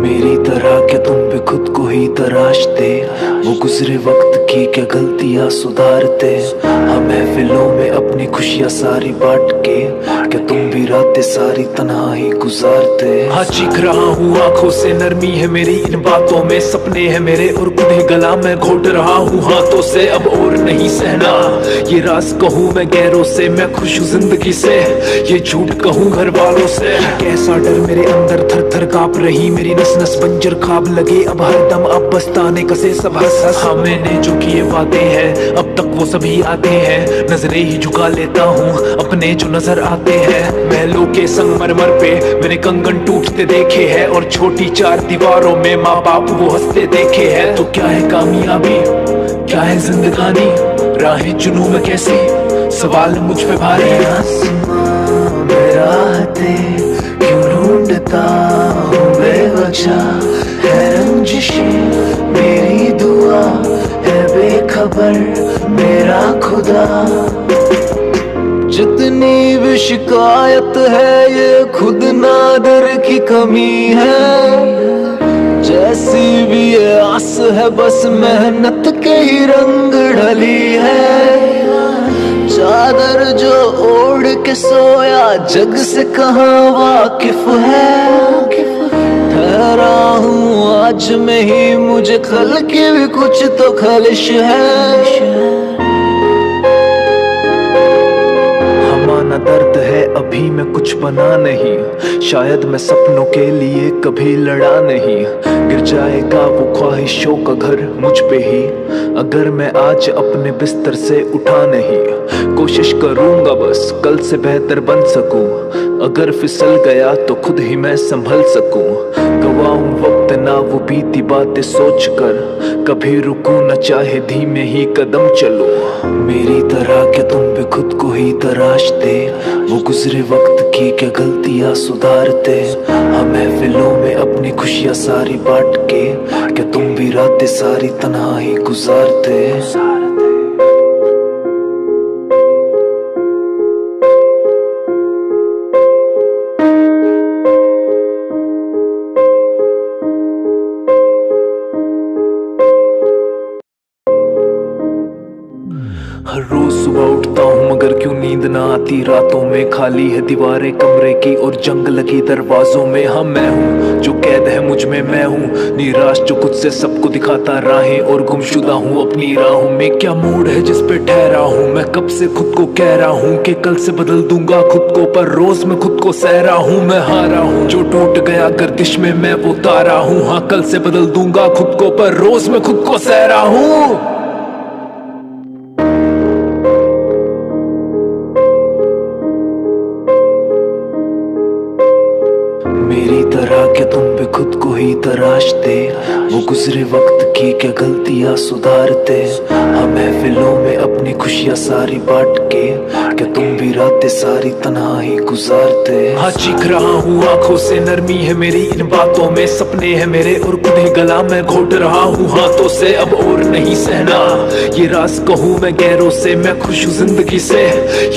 [SPEAKER 16] मेरी तरह क्या तुम भी खुद को ही तराशते, वो गुजरे वक्त की क्या गलतियां सुधारते। हाँ महफिलों में अपनी खुशियां सारी बांट के क्या तुम भी रातें सारी तन्हाई गुजारते। हाँ चीख रहा हूँ आंखों से, नरमी है मेरी इन बातों में। सपने हैं मेरे और उन्हें गला मैं घोट रहा हूँ हाथों से, अब और नहीं सहना ये राज कहूँ मैं गैरों से। मैं खुश हूँ जिंदगी से, ये झूठ कहूँ घर वालों से। कैसा डर मेरे अंदर थर थर कांप रही मेरी नस नस बंजर ख्वाब लगे अब हरदम अब बस्ताने कसे सब हंस हंस। हाँ मैंने जो किए वादे हैं अब तक वो सभी आते हैं, नजरें ही झुका लेता हूँ अपने जो नजर आते हैं। महलों के संगमरमर पे मैंने कंगन टूटते देखे हैं और छोटी चार दीवारों में माँ बाप वो हंसते देखे हैं। तो क्या है कामयाबी, क्या है जिंदगानी, राहें चुनूं मैं कैसी, सवाल मुझ पे भारी। आसमां में राहतें क्यों ढूंढता हूँ बेवजह, है रंजिशें मेरी दुआ है बेखबर मेरा खुदा। जितनी भी शिकायत है ये खुद नादर की कमी है, जैसी भी ये आस है बस मेहनत के ही रंग ढली है। चादर जो ओढ़ के सोया जग से कहाँ वाकिफ है, ठहरा हूँ आज में ही मुझे कल की भी कुछ तो खलिश है। हमारा दर्द है अभी मैं कुछ बना नहीं, शायद मैं सपनों के लिए कभी लड़ा नहीं। गिर जाएगा वो ख्वाहिशों का घर मुझ पे ही अगर मैं आज अपने बिस्तर से उठा नहीं। कोशिश करूंगा बस कल से बेहतर बन सकूं, अगर फिसल गया तो खुद ही मैं संभल सकूं। गवाऊं वक्त ना वो बीती बातें सोच कर कभी रुकूं न चाहे धीमे ही कदम चलो। मेरी तरह क्या तुम भी खुद को ही तराशते, वो गुजरे वक्त की क्या गलतियां सुधारते। हम महफिलों में अपनी खुशियां सारी बांट के, क्या तुम भी रातें सारी तन्हा ही गुजारते। हर रोज सुबह उठता हूँ मगर क्यों नींद ना आती रातों में। खाली है दीवारें कमरे की और जंग लगी दरवाजों में। हाँ मैं हूँ जो कैद है मुझ में, मैं हूँ निराश जो खुद से सबको दिखाता राहें और गुमशुदा हूँ अपनी राहों में। क्या मूड है जिस पे ठहरा हूँ मैं, कब से खुद को कह रहा हूँ कि कल से बदल दूंगा खुद को, पर रोज मैं खुद को सह रहा हूँ। मैं हारा हूँ जो टूट गया गर्दिश में मैं वो तारा हूँ। हाँ कल से बदल दूंगा खुद को, पर रोज मैं खुद को सह रहा हूँ। मेरी तरह क्या तुम भी खुद को ही तराशते, वो गुजरे वक्त की क्या गलतियां सुधारते। हम महफिलों में अपनी खुशियां सारी बांट के, क्या तुम भी रातें सारी तन्हा ही गुजारते। हाँ चीख रहा हूँ आंखों से, नरमी है मेरी इन बातों में। सपने हैं मेरे और खुद ही गला मैं घोट रहा हूँ हाथों से। अब और नहीं सहना ये राज कहूँ मैं गैरों से, मैं खुश हूँ जिंदगी से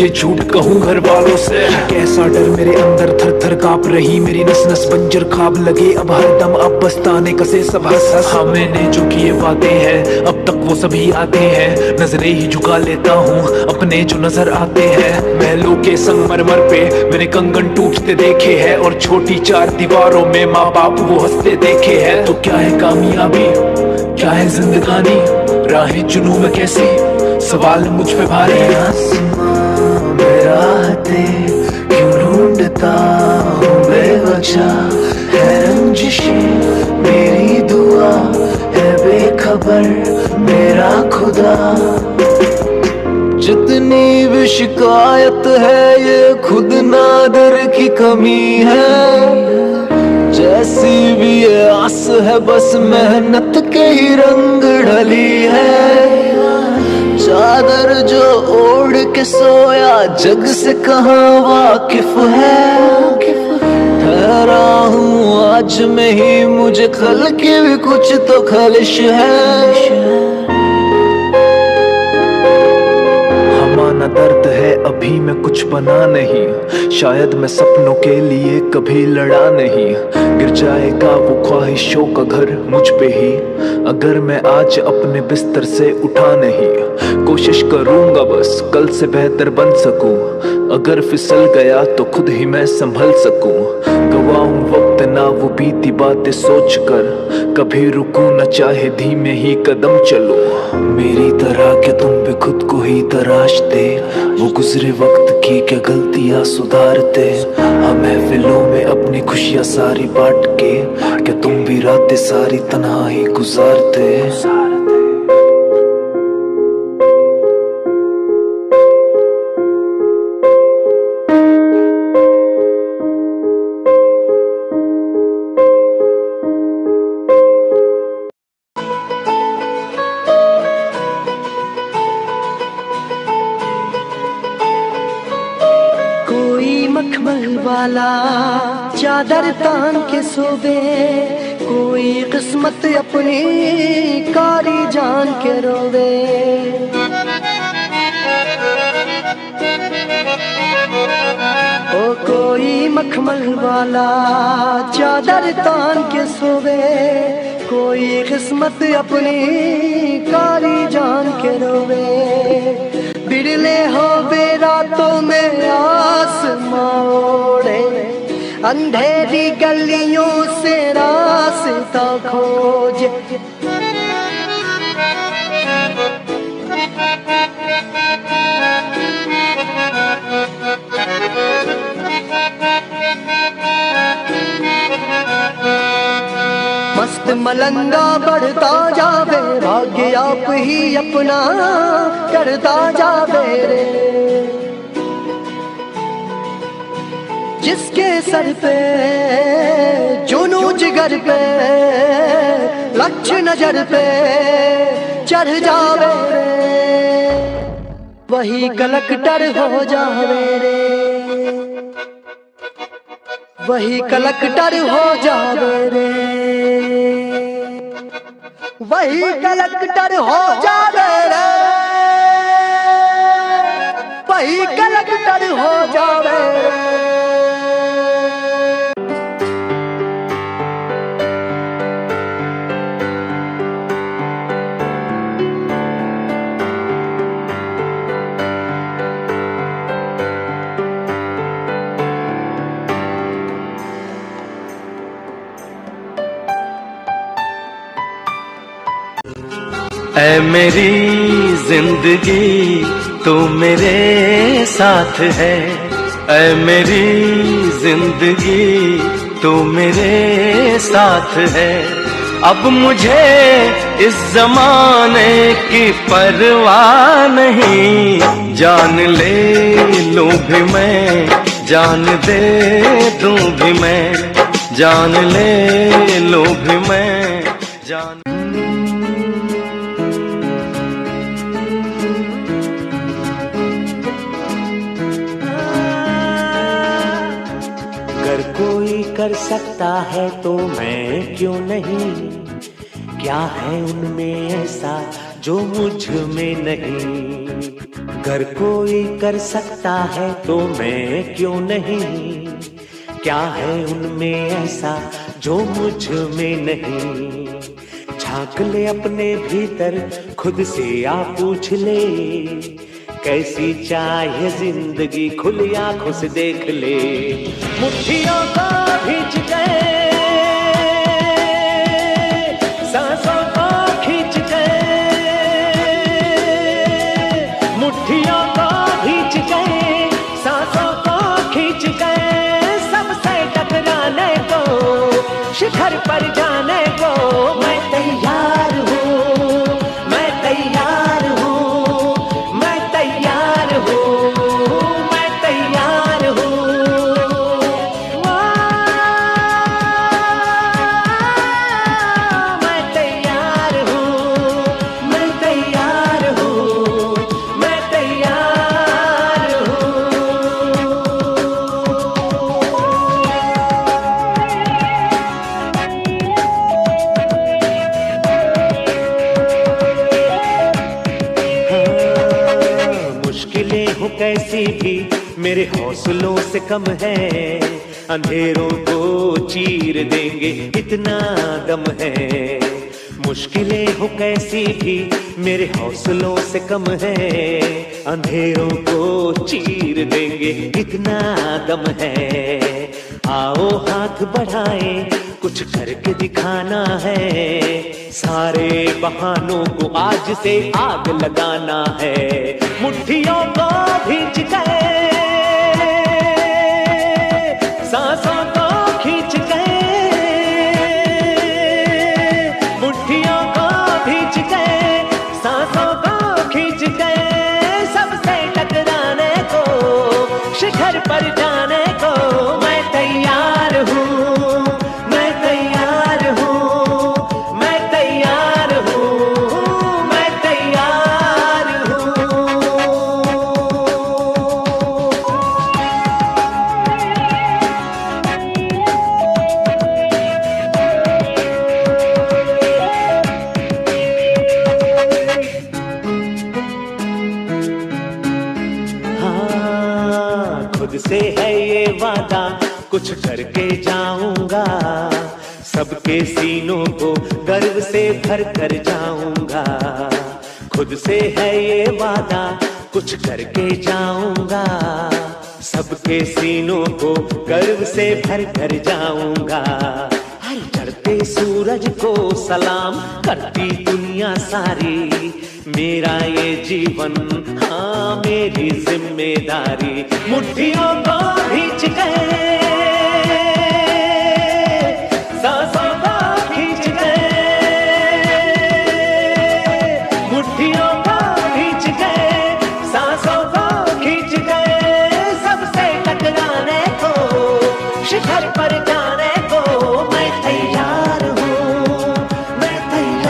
[SPEAKER 16] ये झूठ कहूँ घर वालों से। कैसा डर मेरे अंदर थर थर कांप रही मेरी नस नस, बंजर खाब लगे अब हर दम अब बस्ताने कसे सब हंस हंस। हाँ मैंने जो किए वादे हैं अब तक वो सभी आते हैं, नजरें ही झुका लेता हूँ अपने जो नजर आते हैं। महलों के संगमरमर पे मैंने कंगन टूटते देखे हैं, और छोटी चार दीवारों में माँ बाप वो हंसते देखे हैं। तो क्या है कामयाबी, क्या है जिंदगानी, राहें चुनूं मैं कैसी, सवाल मुझ पे भारी। आसमां में राहतें क्यों ढूंढता हूँ बेवजह, है रंजिशें मेरी दुआ है बेखबर मेरा खुदा। जितनी भी शिकायत है ये खुद नादर की कमी है, जैसी भी ये आस है बस मेहनत के ही रंग ढली है। चादर जो ओढ़ के सोया जग से कहाँ वाकिफ है, ठहरा हूँ आज में ही मुझे कल की भी कुछ तो खलिश है। हमारा दर्द है अभी मैं कुछ बना नहीं, शायद मैं सपनों के लिए कभी लड़ा नहीं। गिर जाएगा वो ख्वाहिशों का घर मुझ पे ही, अगर मैं आज अपने बिस्तर से उठा नहीं। कोशिश करूंगा बस कल से बेहतर बन सकूं, अगर फिसल गया तो खुद ही मैं संभल सकूं। गवाऊं वक्त ना वो बीती बातें सोच कर, कभी रुकूं न चाहे धीमे ही कदम चलो। मेरी तरह क्या तुम भी खुद को ही तराशते, वो गुजरे वक्त की क्या गलतियां सुधारते। हम महफिलों में अपनी खुशियां सारी बांट के, क्या तुम भी रातें सारी तन्हा ही गुजारते।
[SPEAKER 17] मखमल वाला चादर तान के सोवे, कोई किस्मत अपनी कारी जान के रोवे। ओ कोई मखमल वाला चादर तान के सोवे, कोई किस्मत अपनी कारी जान के रोवे। बिरले हो रातों में आसमां ओढ़े, अंधेरी गलियों से रास्ता खोजे। मस्त मलंगा बढ़ता जावे, भाग्य आप ही अपना करता जावे रे। जिसके सर पे जुनू जिगर पे कुछ नजर पे चढ़ जावे रे, वही कलेक्टर हो जावे रे, वही कलेक्टर हो जावे रे, वही कलेक्टर हो जावे रे, वही कलेक्टर हो जावे रे।
[SPEAKER 9] ऐ मेरी जिंदगी तू मेरे साथ है, ऐ मेरी जिंदगी तू मेरे साथ है। अब मुझे इस जमाने की परवाह नहीं, जान ले लूं भी मैं, जान दे दूं भी मैं, जान ले लूं भी मैं, जान।
[SPEAKER 15] अगर कोई कर सकता है तो मैं क्यों नहीं, क्या है उनमें ऐसा जो मुझ में नहीं। अगर कोई कर सकता है तो मैं क्यों नहीं, क्या है उनमें ऐसा जो मुझ में नहीं। झांक ले अपने भीतर खुद से आ पूछ ले, कैसी चाहे जिंदगी खुली आंखों से देख ले। मुट्ठियों को खींच गए, सांसों को खींच गए, मुट्ठियों को खींच गए, सांसों को खींच गए। सबसे टकराने को, शिखर पर जाने को मैं तैयार हूँ, मैं तैयार हूँ, कैसी भी मेरे हौसलों से कम है, अंधेरों को चीर देंगे इतना दम है। मुश्किलें हो कैसी भी मेरे हौसलों से कम है, अंधेरों को चीर देंगे इतना दम है। आओ हाथ बढ़ाए, कुछ करके दिखाना है, सारे बहानों को आज से आग लगाना है। मुट्ठियों को खींच गए, सांसों को खींच गए, मुट्ठियों को खींच गए, सांसों को खींच गए। सबसे टकराने को, शिखर पर जाने को मैं तैयार हूँ, मैं तैयार हूँ, मैं तैयार हूँ, मैं तैयार हूँ। हाँ, खुद से है ये वादा, कुछ करके जाऊंगा, सबके सीनों को गर्व से भर कर जाऊंगा। खुद से है ये वादा, कुछ करके जाऊंगा, सबके सीनों को गर्व से भर कर जाऊंगा। हर चढ़ते सूरज को सलाम करती दुनिया सारी, मेरा ये जीवन हाँ मेरी जिम्मेदारी। मुट्ठियों को खींच गए, सांसों को खींच गए, मुट्ठियों को खींच गए, सांसों को खींच गए। सबसे टकराने को, शिखर पर जाने को मैं तैयार हूँ, मैं तैयार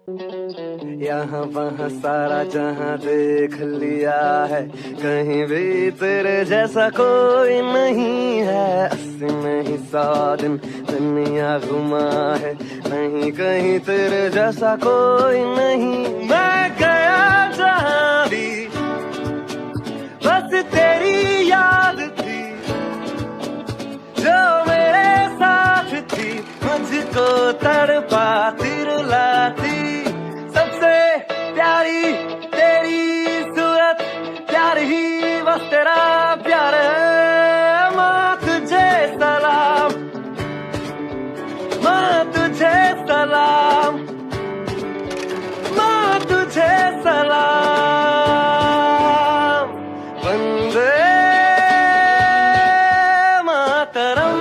[SPEAKER 9] यहाँ वहाँ सारा जहाँ देख लिया है, कहीं भी तेरे जैसा कोई नहीं है। 80 में ही 100 दिन दुनिया घुमा है, नहीं कहीं तेरे जैसा कोई नहीं। मैं गया जहाँ भी बस तेरी याद थी, जो मेरे साथ थी, मुझको तड़पाती रुलाती। सबसे प्यारी तेरी सूरत, प्यार ही बस तेरा प्यार है। माँ तुझे सलाम, माँ तुझे सलाम, माँ तुझे सलाम। वंदे मातरम,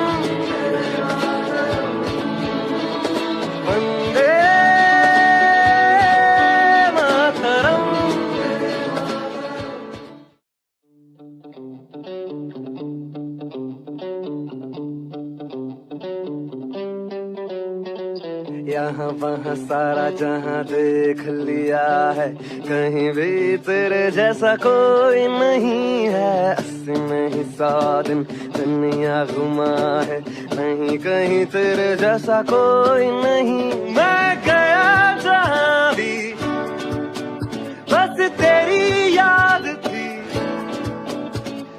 [SPEAKER 9] वंदे यहाँ वहाँ सारा जहाँ देख लिया है, कहीं भी तेरे जैसा कोई नहीं है। 80 में ही 100 दिन दुनिया घुमा है, नहीं कहीं तेरे जैसा कोई नहीं। मैं गया जहाँ भी बस तेरी याद थी,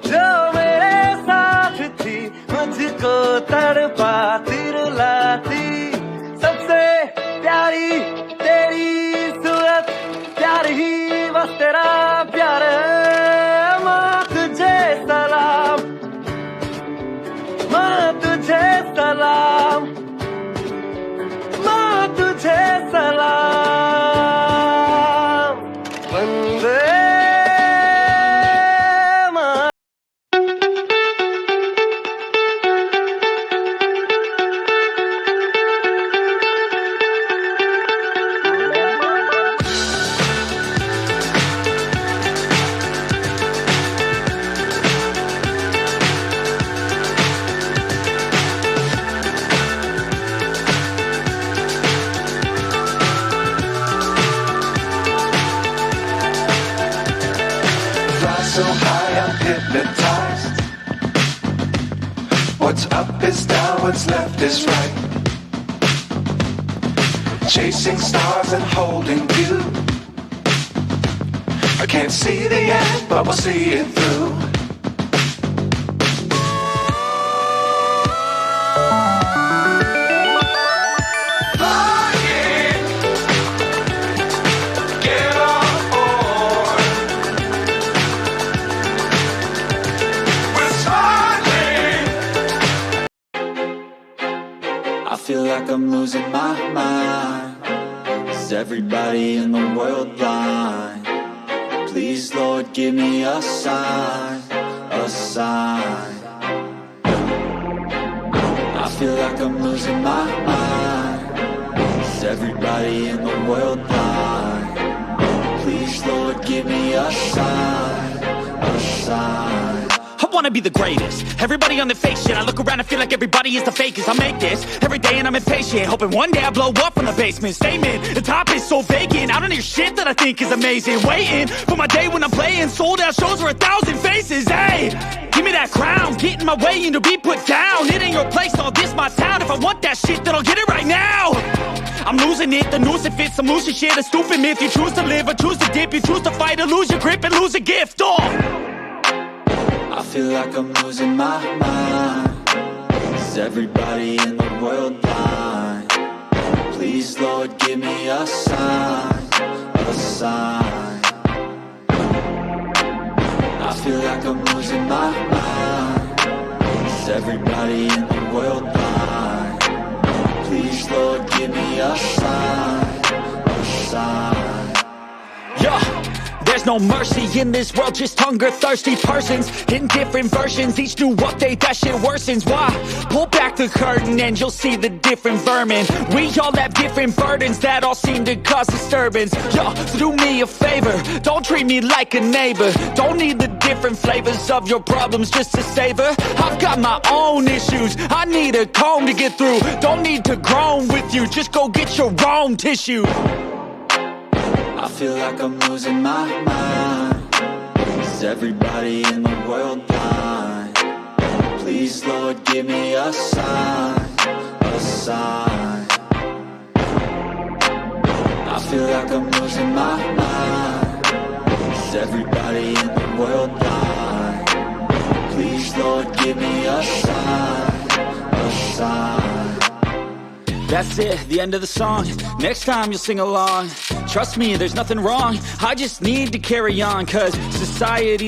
[SPEAKER 9] जो मेरे साथ थी, मुझको तड़पाती रुलाती। सबसे प्यारी तेरी सूरत, प्यार ही बस तेरा प्यार है। माँ तुझे सलाम, माँ तुझे सलाम, माँ तुझे सलाम। वंदे
[SPEAKER 5] so high I'm hypnotized. What's up is down, what's left is right. Chasing stars and holding you. I can't see the end, but we'll see it through.
[SPEAKER 6] I feel like I'm losing my mind. Is everybody in the world blind? Please, Lord, give me a sign, a sign. I feel like I'm losing my mind. Is everybody in the world blind? Please, Lord, give me a sign, a sign.
[SPEAKER 7] I wanna be the greatest. Everybody on the fake shit. I look around and feel like everybody is the fakest. I make this every day and I'm impatient, hoping one day I blow up from the basement. Statement, the top is so vacant. I don't hear shit that I think is amazing. Waiting for my day when I'm playing sold out shows for 1,000 faces. Hey, give me that crown, get in my way and to be put down. It ain't your place, all this my town. If I want that shit, then I'll get it right now. I'm losing it, the noose it fits. I'm losing shit, a stupid myth. You choose to live or choose to dip. You choose to fight or lose your grip and lose a gift.
[SPEAKER 6] I feel like I'm losing my mind. Is everybody in the world blind? Please, Lord, give me a sign, a sign. I feel like I'm losing my mind. Is everybody in the world blind? Please, Lord, give me a sign, a sign.
[SPEAKER 7] Yeah. There's no mercy in this world, just hunger-thirsty persons in different versions. Each new update, that shit worsens. Why? Pull back the curtain and you'll see the different vermin. We all have different burdens that all seem to cause disturbance. Yo, so do me a favor, don't treat me like a neighbor. Don't need the different flavors of your problems just to savor. I've got my own issues, I need a comb to get through. Don't need to groan with you, just go get your own tissue.
[SPEAKER 6] feel like I'm losing my mind. Is everybody in the world blind? Please, Lord, give me a sign, a sign. I feel like I'm losing my mind. Is everybody in the world blind? Please, Lord, give me a sign, a sign.
[SPEAKER 7] That's it, the end of the song. Next time you'll sing along. Trust me, there's nothing wrong. I just need to carry on, 'cause society